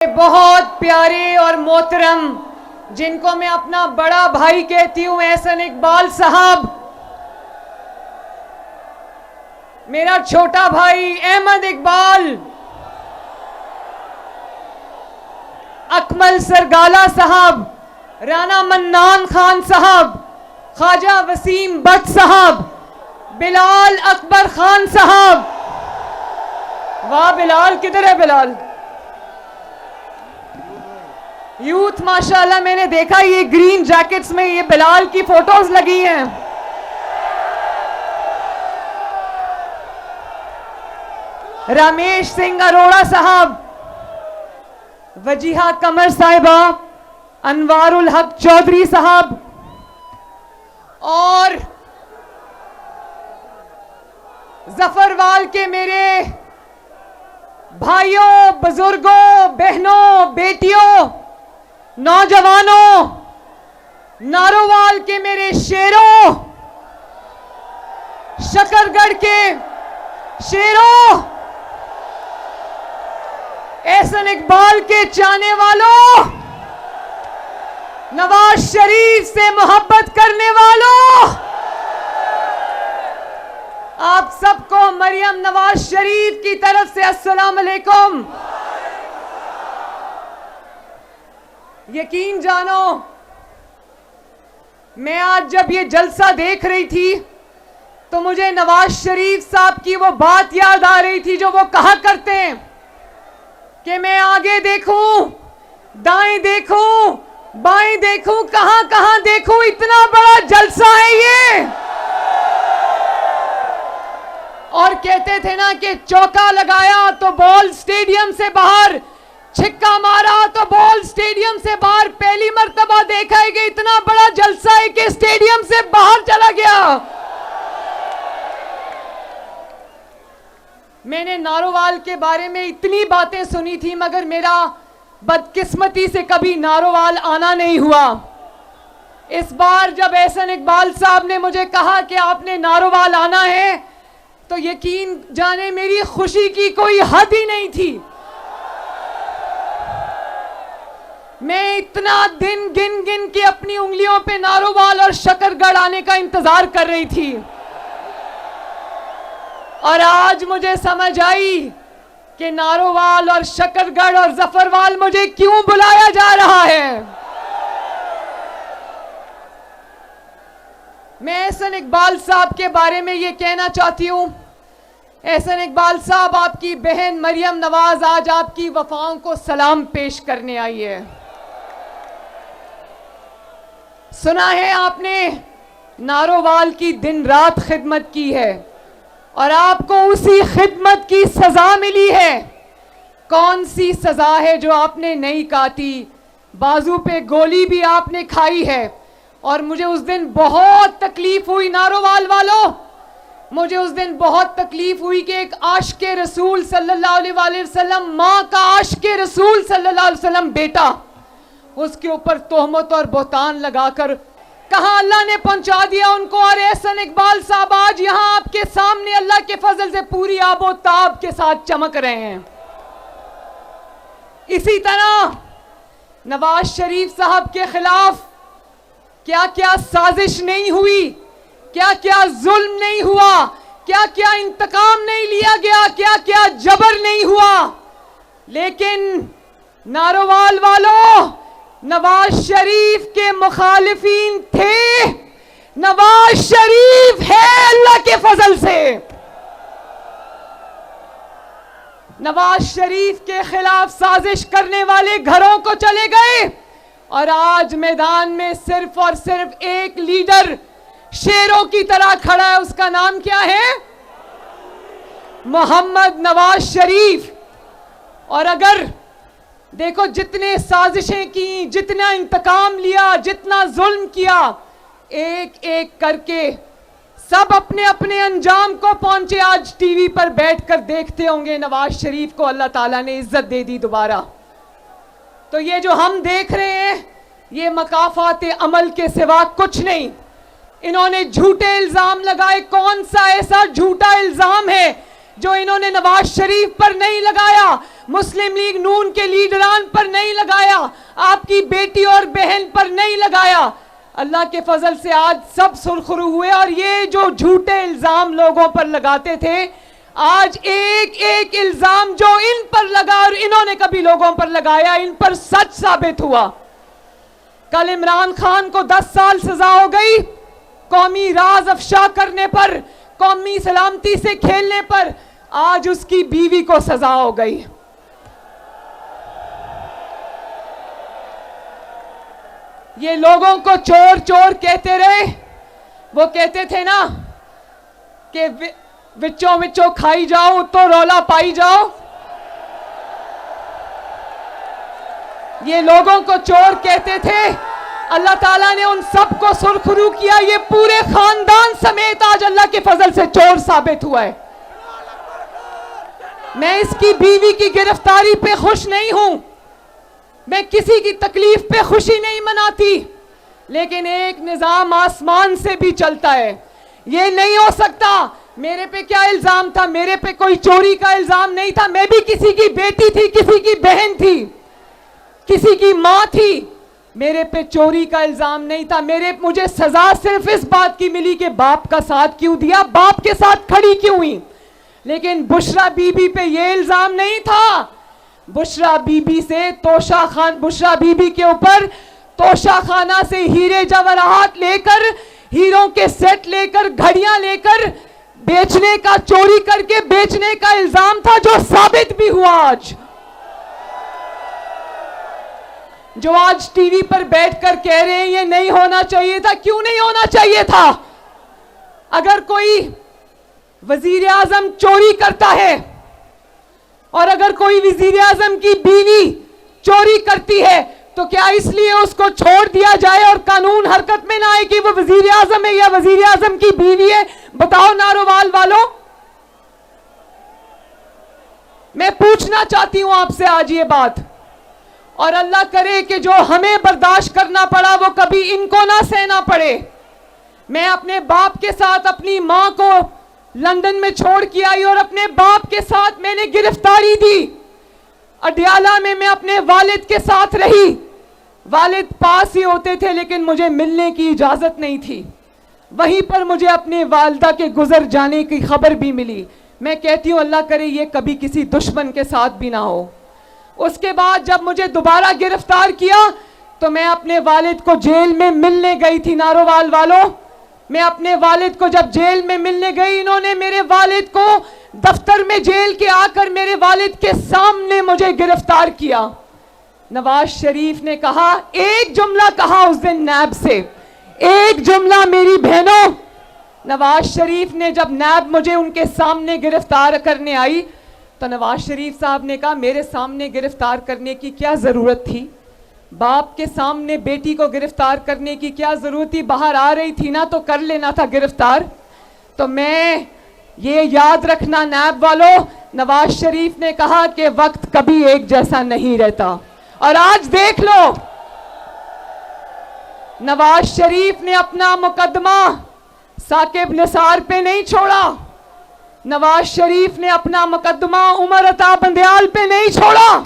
बहुत प्यारे और मोहतरम, जिनको मैं अपना बड़ा भाई कहती हूं, एहसन इकबाल साहब, मेरा छोटा भाई अहमद इकबाल, अकमल सरगाला साहब, राना मन्नान खान साहब, ख्वाजा वसीम भट्ट साहब, बिलाल अकबर खान साहब। वाह बिलाल, किधर है बिलाल? यूथ माशाल्लाह, मैंने देखा ये ग्रीन जैकेट्स में ये बिलाल की फोटोज लगी हैं। रमेश सिंह अरोड़ा साहब, वजीहा कमर साहिबा, अनवारुल हक चौधरी साहब और जफरवाल के मेरे भाइयों, बुजुर्गों, बहनों, बेटियों, नौजवानों, नारोवाल के मेरे शेरों, शकरगढ़ के शेरों, एहसन इकबाल के चाहने वालों, नवाज शरीफ से मोहब्बत करने वालों, आप सबको मरियम नवाज शरीफ की तरफ से अस्सलाम अलैकुम। यकीन जानो, मैं आज जब ये जलसा देख रही थी तो मुझे नवाज शरीफ साहब की वो बात याद आ रही थी जो वो कहा करते हैं कि मैं आगे देखूं, दाएं देखूं, बाएं देखूं, कहां कहां देखूं, इतना बड़ा जलसा है ये। और कहते थे ना कि चौका लगाया तो बॉल स्टेडियम से बाहर, छिक्का मारा तो बॉल स्टेडियम से बाहर। पहली मर्तबा देखा है कि इतना बड़ा जलसा है कि स्टेडियम से बाहर चला गया। मैंने नारोवाल के बारे में इतनी बातें सुनी थी, मगर मेरा बदकिस्मती से कभी नारोवाल आना नहीं हुआ। इस बार जब एहसन इकबाल साहब ने मुझे कहा कि आपने नारोवाल आना है, तो यकीन जाने मेरी खुशी की कोई हद ही नहीं थी। मैं इतना दिन गिन गिन के अपनी उंगलियों पे नारोवाल और शकरगढ़ आने का इंतजार कर रही थी, और आज मुझे समझ आई कि नारोवाल और शकरगढ़ और जफरवाल मुझे क्यों बुलाया जा रहा है। मैं एहसन इकबाल साहब के बारे में ये कहना चाहती हूं, एहसन इकबाल साहब, आपकी बहन मरियम नवाज आज आपकी वफाओं को सलाम पेश करने आई है। सुना है आपने नारोवाल की दिन रात खिदमत की है और आपको उसी खिदमत की सजा मिली है। कौन सी सजा है जो आपने नहीं काटी? बाजू पे गोली भी आपने खाई है। और मुझे उस दिन बहुत तकलीफ हुई, नारोवाल वालों, मुझे उस दिन बहुत तकलीफ हुई कि एक आशिक़े रसूल सल्लल्लाहु अलैहि वसल्लम, माँ का आशिक़े रसूल सल्लल्लाहु अलैहि वसल्लम बेटा, उसके ऊपर तोहमत और बोहतान लगाकर कहाँ अल्लाह ने पहुंचा दिया उनको। और एहसन इकबाल साहब आज यहाँ आपके सामने अल्लाह के फजल से पूरी आबो ताब के साथ चमक रहे हैं। इसी तरह नवाज शरीफ साहब के खिलाफ क्या क्या साजिश नहीं हुई, क्या क्या जुल्म नहीं हुआ, क्या क्या इंतकाम नहीं लिया गया, क्या क्या जबर नहीं हुआ। लेकिन नारोवाल वालों, नवाज शरीफ के मुखालिफीन थे, नवाज शरीफ है अल्लाह के फजल से। नवाज शरीफ के खिलाफ साजिश करने वाले घरों को चले गए, और आज मैदान में सिर्फ और सिर्फ एक लीडर शेरों की तरह खड़ा है। उसका नाम क्या है? मोहम्मद नवाज शरीफ। और अगर देखो, जितने साजिशें की, जितना इंतकाम लिया, जितना जुल्म किया, एक एक करके सब अपने अपने अंजाम को पहुंचे। आज टीवी पर बैठकर देखते होंगे नवाज शरीफ को अल्लाह ताला ने इज्जत दे दी दोबारा। तो ये जो हम देख रहे हैं, ये मकाफात अमल के सिवा कुछ नहीं। इन्होंने झूठे इल्जाम लगाए। कौन सा ऐसा झूठा इल्जाम है जो इन्होंने नवाज शरीफ पर नहीं लगाया? मुस्लिम लीग नून के लीडरान पर नहीं लगाया, आपकी बेटी और बहन पर नहीं लगाया। अल्लाह के फजल से आज सब सुरखरू हुए और ये जो झूठे इल्जाम लोगों पर लगाते थे, आज एक एक इल्जाम जो इन पर लगा और इन्होंने कभी लोगों पर लगाया, इन पर सच साबित हुआ। कल इमरान खान को 10 साल सजा हो गई कौमी राज अफशा करने पर, कौमी सलामती से खेलने पर। आज उसकी बीवी को सजा हो गई। ये लोगों को चोर चोर कहते रहे। वो कहते थे ना कि विचों विचों खाई जाओ तो रौला पाई जाओ। ये लोगों को चोर कहते थे। अल्लाह ताला ने उन सबको सुरखरू किया। ये पूरे खानदान समेत आज अल्लाह के फजल से चोर साबित हुआ है। मैं इसकी बीवी की गिरफ्तारी पे खुश नहीं हूं, मैं किसी की तकलीफ पे खुशी नहीं मनाती, लेकिन एक निजाम आसमान से भी चलता है। ये नहीं हो सकता। मेरे पे क्या इल्जाम था? मेरे पे कोई चोरी का इल्जाम नहीं था। मैं भी किसी की बेटी थी, किसी की बहन थी, किसी की मां थी। मेरे पे चोरी का इल्जाम नहीं था। मुझे सजा सिर्फ इस बात की मिली कि बाप का साथ क्यों दिया, बाप के साथ खड़ी क्यों हुई। लेकिन बुशरा बीबी पे ये इल्जाम नहीं था। बुशरा बीबी के ऊपर तोशा खाना से हीरे जवाहरात लेकर, हीरों के सेट लेकर, घड़ियां लेकर बेचने का, चोरी करके बेचने का इल्जाम था, जो साबित भी हुआ। आज जो आज टीवी पर बैठकर कह रहे हैं ये नहीं होना चाहिए था, क्यों नहीं होना चाहिए था? अगर कोई वजीर आजम चोरी करता है और अगर कोई वजीर आजम की बीवी चोरी करती है, तो क्या इसलिए उसको छोड़ दिया जाए और कानून हरकत में ना आए कि वो वजीर आजम है या वजीर आजम की बीवी है? बताओ नारोवाल वालों। मैं पूछना चाहती हूं आपसे आज ये बात, और अल्लाह करे कि जो हमें बर्दाश्त करना पड़ा वो कभी इनको ना सहना पड़े। मैं अपने बाप के साथ अपनी मां को लंदन में छोड़ के आई और अपने बाप के साथ मैंने गिरफ्तारी दी। अडियाला में मैं अपने वालिद के साथ रही। वालिद पास ही होते थे लेकिन मुझे मिलने की इजाजत नहीं थी। वहीं पर मुझे अपने वालिदा के गुजर जाने की खबर भी मिली। मैं कहती हूं अल्लाह करे ये कभी किसी दुश्मन के साथ भी ना हो। उसके बाद जब मुझे दोबारा गिरफ्तार किया तो मैं अपने वालिद को जेल में मिलने गई थी। नारोवाल वालों, मैं अपने वालिद को जब जेल में मिलने गई, इन्होंने मेरे वालिद को दफ्तर में जेल के आकर मेरे वालिद के सामने मुझे गिरफ्तार किया। नवाज शरीफ ने कहा, एक जुमला कहा उस दिन नैब से, एक जुमला मेरी बहनों। नवाज शरीफ ने जब नैब मुझे उनके सामने गिरफ्तार करने आई तो नवाज शरीफ साहब ने कहा मेरे सामने गिरफ्तार करने की क्या जरूरत थी? बाप के सामने बेटी को गिरफ्तार करने की क्या जरूरत थी? बाहर आ रही थी ना तो कर लेना था गिरफ्तार। तो मैं ये याद रखना नैब वालों, नवाज शरीफ ने कहा कि वक्त कभी एक जैसा नहीं रहता। और आज देख लो, नवाज शरीफ ने अपना मुकदमा साकिब निसार पे नहीं छोड़ा। नवाज शरीफ ने अपना मुकदमा उमर अता बंदयाल पे नहीं छोड़ा।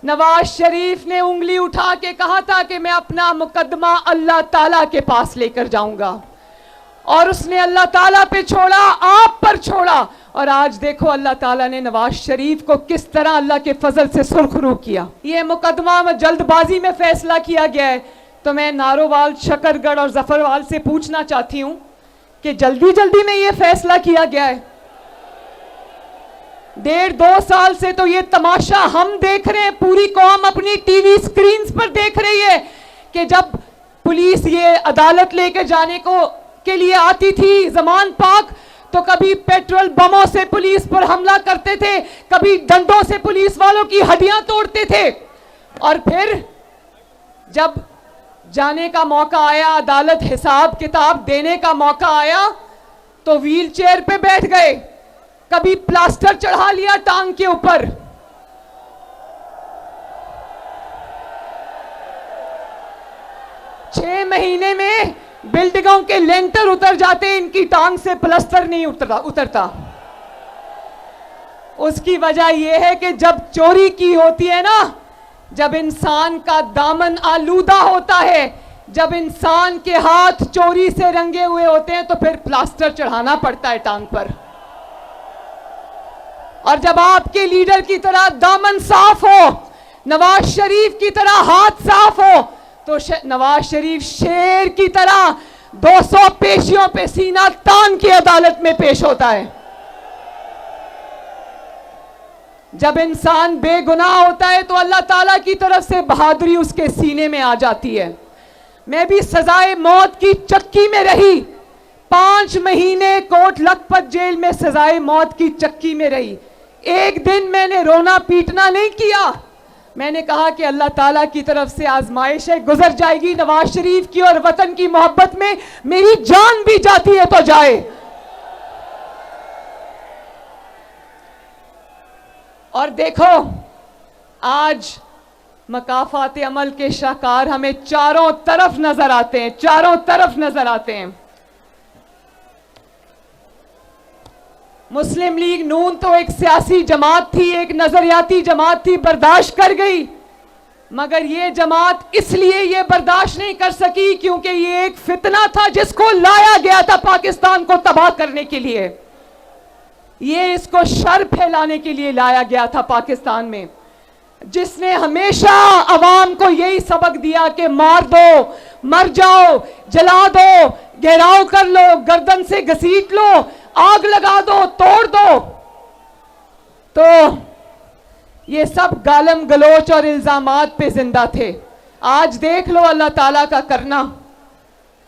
नवाज शरीफ ने उंगली उठा के कहा था कि मैं अपना मुकदमा अल्लाह ताला के पास लेकर जाऊंगा, और उसने अल्लाह ताला पे छोड़ा, आप पर छोड़ा। और आज देखो अल्लाह ताला ने नवाज शरीफ को किस तरह अल्लाह के फजल से सुरखरू किया। ये मुकदमा में जल्दबाजी में फैसला किया गया है। तो मैं नारोवाल, शकरगढ़ और जफरवाल से पूछना चाहती हूं कि जल्दी जल्दी में ये फैसला किया गया है। 1.5-2 साल से तो ये तमाशा हम देख रहे हैं, पूरी कौम अपनी टीवी स्क्रीन्स पर देख रही है कि जब पुलिस ये अदालत लेके जाने के लिए आती थी जमान पाक, तो कभी पेट्रोल बमों से पुलिस पर हमला करते थे, कभी डंडों से पुलिस वालों की हड्डियां तोड़ते थे, और फिर जब जाने का मौका आया, अदालत हिसाब किताब देने का मौका आया, तो व्हील चेयर पे बैठ गए, कभी प्लास्टर चढ़ा लिया टांग के ऊपर। छह महीने में बिल्डिंगों के लेंटर उतर जाते, इनकी टांग से प्लास्टर नहीं उतरता। उसकी वजह यह है कि जब चोरी की होती है ना, जब इंसान का दामन आलूदा होता है, जब इंसान के हाथ चोरी से रंगे हुए होते हैं, तो फिर प्लास्टर चढ़ाना पड़ता है टांग पर। और जब आपके लीडर की तरह दामन साफ हो, नवाज शरीफ की तरह हाथ साफ हो, तो नवाज शरीफ शेर की तरह 200 पेशियों पे सीना तान की अदालत में पेश होता है। जब इंसान बेगुनाह होता है तो अल्लाह ताला की तरफ से बहादुरी उसके सीने में आ जाती है। मैं भी सजाए मौत की चक्की में रही, 5 महीने कोट लखपत जेल में सजाए मौत की चक्की में रही। एक दिन मैंने रोना पीटना नहीं किया, मैंने कहा कि अल्लाह ताला की तरफ से आजमाइशें गुजर जाएगी नवाज शरीफ की, और वतन की मोहब्बत में मेरी जान भी जाती है तो जाए। और देखो आज मकाफात अमल के शाहकार हमें चारों तरफ नजर आते हैं, चारों तरफ नजर आते हैं। मुस्लिम लीग नून तो एक सियासी जमात थी, एक नजरियाती जमात थी, बर्दाश्त कर गई, मगर ये जमात इसलिए ये बर्दाश्त नहीं कर सकी क्योंकि ये एक फितना था जिसको लाया गया था पाकिस्तान को तबाह करने के लिए। ये इसको शर फैलाने के लिए लाया गया था पाकिस्तान में, जिसने हमेशा अवाम को यही सबक दिया कि मार दो, मर जाओ, जला दो, घेराव कर लो, गर्दन से घसीट लो, आग लगा दो, तोड़ दो। तो ये सब गालम गलोच और इल्जामात पे जिंदा थे। आज देख लो अल्लाह ताला का करना।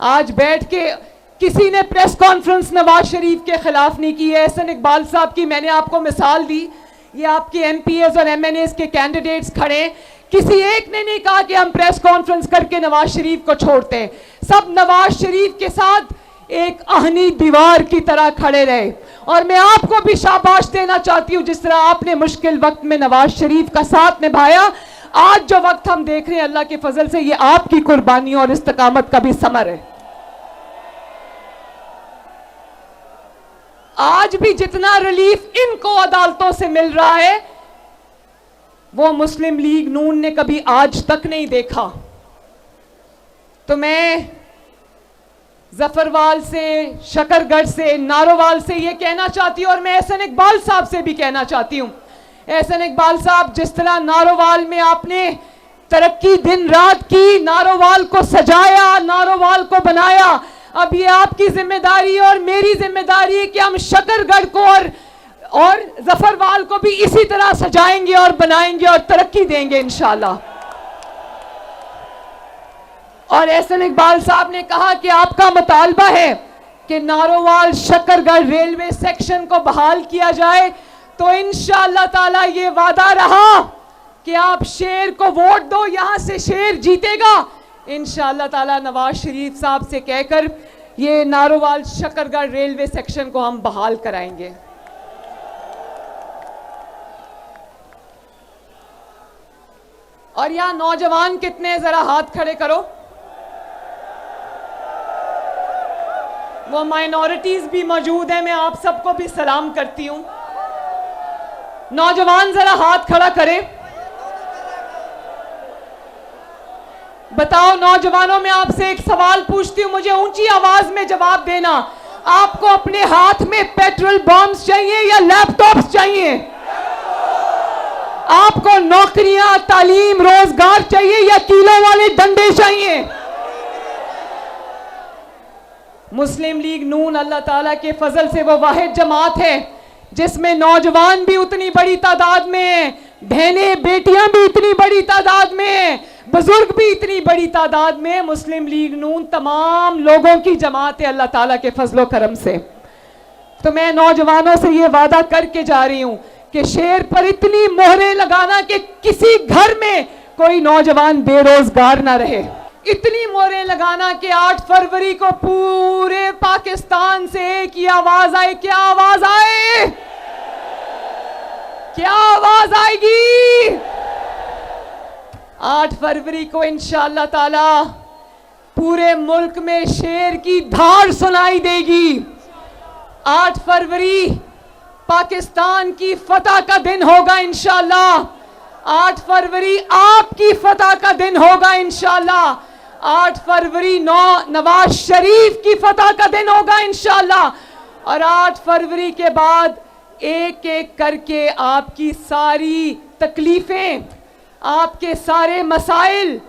आज बैठ के किसी ने प्रेस कॉन्फ्रेंस नवाज शरीफ के खिलाफ नहीं की है। एहसन इकबाल साहब की मैंने आपको मिसाल दी, ये आपके एमपीएस और एमएनएस के कैंडिडेट्स खड़े, किसी एक ने नहीं कहा कि हम प्रेस कॉन्फ्रेंस करके नवाज शरीफ को छोड़ते हैं। सब नवाज शरीफ के साथ एक आहनी दीवार की तरह खड़े रहे। और मैं आपको भी शाबाश देना चाहती हूं, जिस तरह आपने मुश्किल वक्त में नवाज शरीफ का साथ निभाया। आज जो वक्त हम देख रहे हैं अल्लाह के फजल से, ये आपकी कुर्बानी और इस्तकामत का भी समर है। आज भी जितना रिलीफ इनको अदालतों से मिल रहा है वो मुस्लिम लीग नून ने कभी आज तक नहीं देखा। तो मैं जफरवाल से, शकरगढ़ से, नारोवाल से ये कहना चाहती हूं, और मैं एहसन इकबाल साहब से भी कहना चाहती हूं। एहसन इकबाल साहब, जिस तरह नारोवाल में आपने तरक्की दिन रात की, नारोवाल को सजाया, नारोवाल को बनाया, अब ये आपकी जिम्मेदारी और मेरी जिम्मेदारी है कि हम शकरगढ़ को और जफरवाल को भी इसी तरह सजाएंगे और बनाएंगे और तरक्की देंगे इंशाल्लाह। और एहसन इकबाल साहब ने कहा कि आपका मुतालबा है कि नारोवाल शकरगढ़ रेलवे सेक्शन को बहाल किया जाए, तो इंशाअल्लाह ताला ये वादा रहा कि आप शेर को वोट दो, यहां से शेर जीतेगा। इंशाअल्लाह ताला नवाज शरीफ साहब से कहकर ये नारोवाल शकरगढ़ रेलवे सेक्शन को हम बहाल कराएंगे। और यहां नौजवान कितने, जरा हाथ खड़े करो। वो माइनॉरिटीज भी मौजूद है, मैं आप सबको भी सलाम करती हूं। नौजवान जरा हाथ खड़ा करें। बताओ नौजवानों, मैं आपसे एक सवाल पूछती हूं, मुझे ऊंची आवाज में जवाब देना। आपको अपने हाथ में पेट्रोल बॉम्ब्स चाहिए या लैपटॉप्स चाहिए? आपको नौकरियां, तालीम, रोजगार चाहिए या किलो वाले डंडे चाहिए? मुस्लिम लीग नून अल्लाह ताला के फजल से वो वाहिद जमात है जिसमें नौजवान भी उतनी बड़ी तादाद में हैं, बहनें बेटियां भी इतनी बड़ी तादाद में हैं, बुजुर्ग भी इतनी बड़ी तादाद में। मुस्लिम लीग नून तमाम लोगों की जमात है अल्लाह ताला के फजलो करम से। तो मैं नौजवानों से ये वादा करके जा रही हूं कि शेर पर इतनी मोहरें लगाना कि किसी घर में कोई नौजवान बेरोजगार ना रहे। इतनी मोहरें लगाना कि 8 फरवरी को पूरे पाकिस्तान से एक ही आवाज आए। क्या आवाज आए? क्या आवाज आएगी? 8 फरवरी को इंशाअल्लाह ताला पूरे मुल्क में शेर की धार सुनाई देगी। 8 फरवरी पाकिस्तान की फतह का दिन होगा इंशाअल्लाह। 8 फरवरी आपकी फतह का दिन होगा इंशाअल्लाह। 8 फरवरी नवाज शरीफ की फतह का दिन होगा इंशाअल्लाह। और 8 फरवरी के बाद एक एक करके आपकी सारी तकलीफें, आपके सारे मसाइल,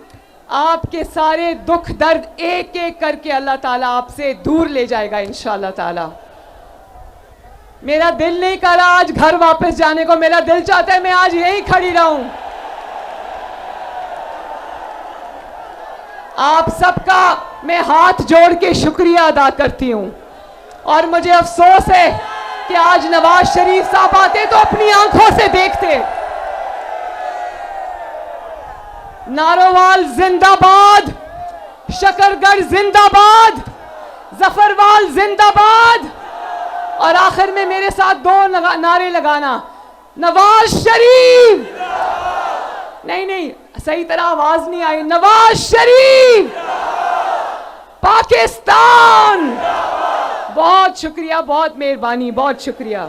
आपके सारे दुख दर्द एक एक करके अल्लाह ताला आपसे दूर ले जाएगा इंशाअल्लाह ताला। मेरा दिल नहीं कर रहा आज घर वापस जाने को, मेरा दिल चाहता है मैं आज यहीं खड़ी रहूं। आप सबका मैं हाथ जोड़ के शुक्रिया अदा करती हूं। और मुझे अफसोस है कि आज नवाज शरीफ साहब आते तो अपनी आंखों से देखते। नारोवाल जिंदाबाद, शकरगढ़ जिंदाबाद, जफरवाल जिंदाबाद। और आखिर में मेरे साथ 2 नारे लगाना, नवाज शरीफ, नहीं सही तरह आवाज नहीं आई, नवाज शरीफ, पाकिस्तान। बहुत शुक्रिया, बहुत मेहरबानी, बहुत शुक्रिया।